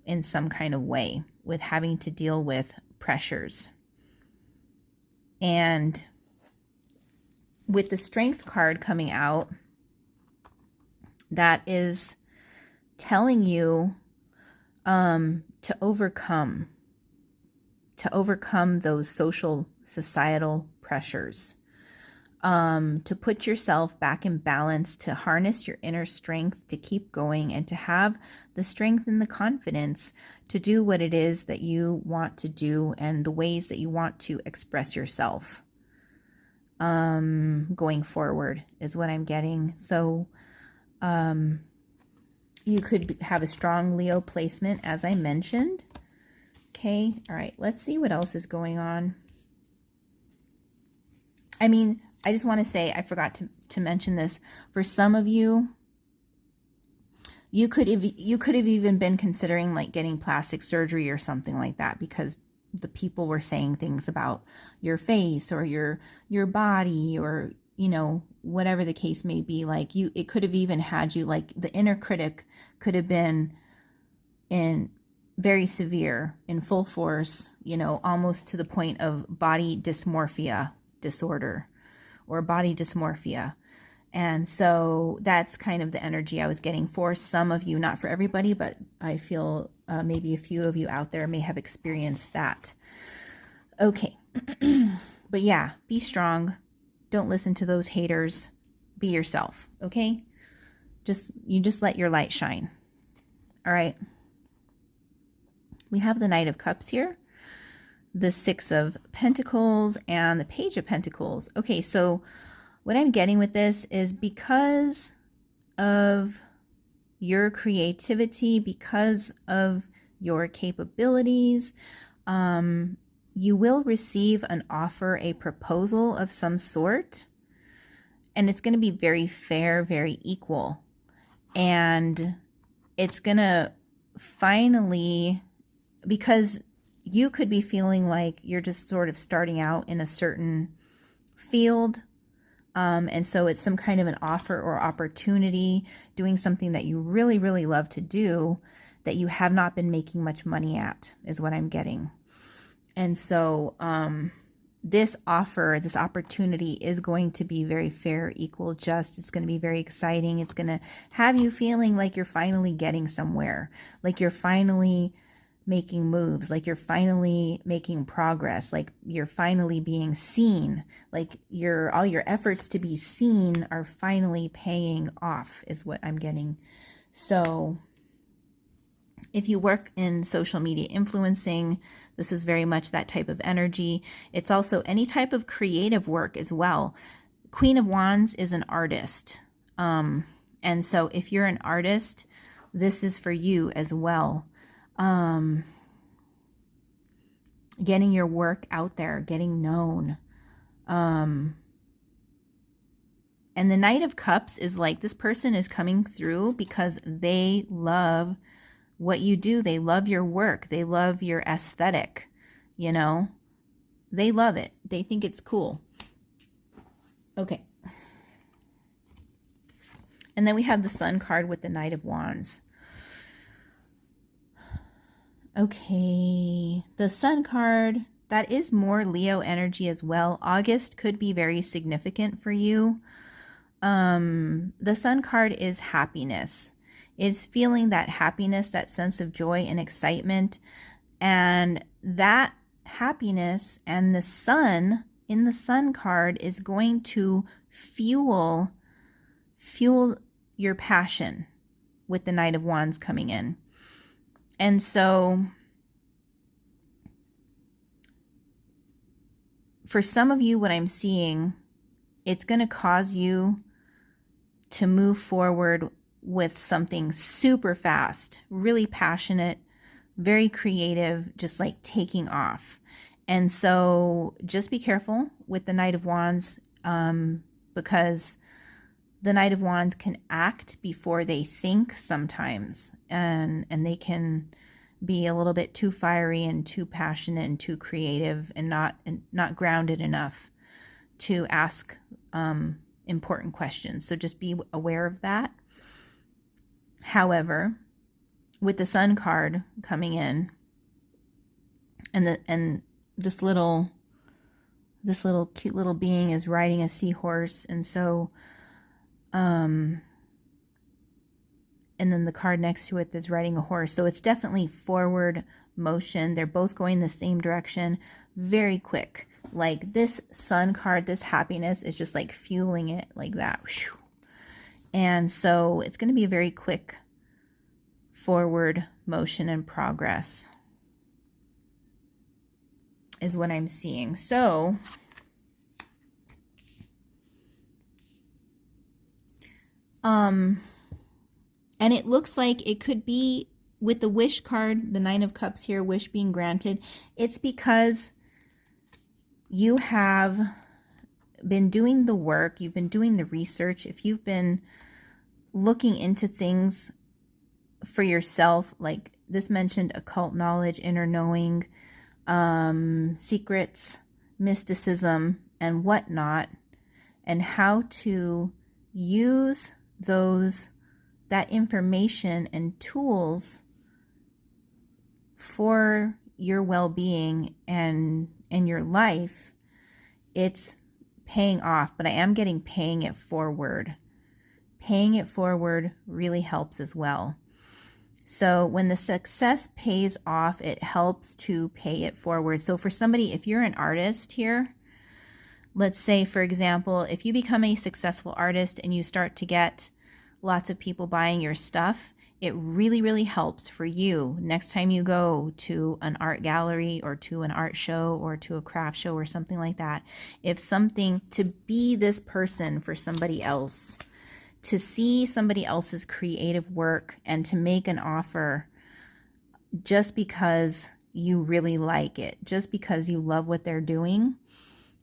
in some kind of way with having to deal with pressures. And with the Strength card coming out, that is telling you to overcome those social, societal pressures, to put yourself back in balance, to harness your inner strength, to keep going, and to have the strength and the confidence to do what it is that you want to do and the ways that you want to express yourself going forward is what I'm getting. So you could have a strong Leo placement, as I mentioned. Okay, all right, let's see what else is going on. I mean, I just want to say, I forgot to mention this. For some of you, you could have even been considering like getting plastic surgery or something like that, because the people were saying things about your face or your body, or, you know, whatever the case may be. Like it could have even had you, like the inner critic could have been in very severe, in full force, you know, almost to the point of body dysmorphia disorder or body dysmorphia. And so that's kind of the energy I was getting for some of you, not for everybody, but I feel maybe a few of you out there may have experienced that. Okay. But yeah, be strong. Don't listen to those haters. Be yourself. Okay. You just let your light shine. All right. We have the Knight of Cups here, the Six of Pentacles, and the Page of Pentacles. Okay, so what I'm getting with this is because of your creativity, because of your capabilities, you will receive an offer, a proposal of some sort, and it's going to be very fair, very equal, and it's going to finally, because you could be feeling like you're just sort of starting out in a certain field. And so it's some kind of an offer or opportunity, doing something that you really, really love to do that you have not been making much money at, is what I'm getting. And so this offer, this opportunity is going to be very fair, equal, just. It's going to be very exciting. It's going to have you feeling like you're finally getting somewhere, like you're finally making moves, like you're finally making progress, like you're finally being seen, like all your efforts to be seen are finally paying off, is what I'm getting. So if you work in social media influencing, this is very much that type of energy. It's also any type of creative work as well. Queen of Wands is an artist. And so if you're an artist, this is for you as well. Getting your work out there, getting known. And the Knight of Cups is like, this person is coming through because they love what you do. They love your work. They love your aesthetic, you know, they love it. They think it's cool. Okay. And then we have the Sun card with the Knight of Wands. Okay, the Sun card, that is more Leo energy as well. August could be very significant for you. The Sun card is happiness. It's feeling that happiness, that sense of joy and excitement. And that happiness and the sun in the Sun card is going to fuel your passion with the Knight of Wands coming in. And so for some of you, what I'm seeing, it's going to cause you to move forward with something super fast, really passionate, very creative, just like taking off. And so just be careful with the Knight of Wands, because the Knight of Wands can act before they think sometimes, and they can be a little bit too fiery and too passionate and too creative and not grounded enough to ask important questions. So just be aware of that. However, with the Sun card coming in, and this little cute little being is riding a seahorse, and so and then the card next to it is riding a horse. So it's definitely forward motion. They're both going the same direction, very quick. Like this Sun card, this happiness is just like fueling it like that. And so it's going to be a very quick forward motion and progress is what I'm seeing. So and it looks like it could be with the wish card, the Nine of Cups here, wish being granted. It's because you have been doing the work, you've been doing the research. If you've been looking into things for yourself, like this mentioned occult knowledge, inner knowing, secrets, mysticism, and whatnot, and how to use that information and tools for your well-being and your life, it's paying off. But I am getting paying it forward. Paying it forward really helps as well. So when the success pays off, it helps to pay it forward. So for somebody, if you're an artist here, let's say, for example, if you become a successful artist and you start to get lots of people buying your stuff, it really, really helps for you next time you go to an art gallery or to an art show or to a craft show or something like that. If something, to be this person for somebody else, to see somebody else's creative work and to make an offer just because you really like it, just because you love what they're doing,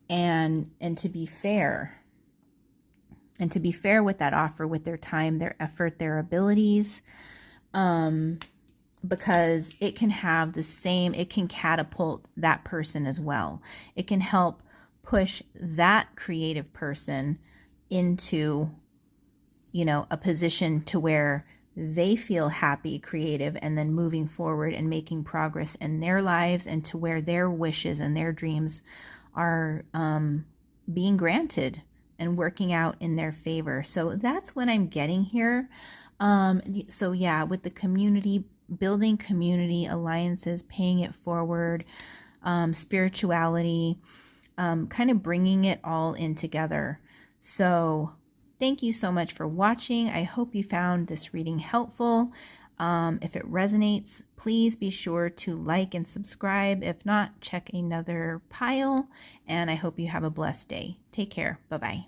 and to be fair. And to be fair with that offer, with their time, their effort, their abilities, because it can have the same, it can catapult that person as well. It can help push that creative person into, you know, a position to where they feel happy, creative, and then moving forward and making progress in their lives, and to where their wishes and their dreams are being granted and working out in their favor. So that's what I'm getting here. So yeah, with the community, building community alliances, paying it forward, spirituality, kind of bringing it all in together. So thank you so much for watching. I hope you found this reading helpful. If it resonates, please be sure to like and subscribe. If not, check another pile. And I hope you have a blessed day. Take care. Bye-bye.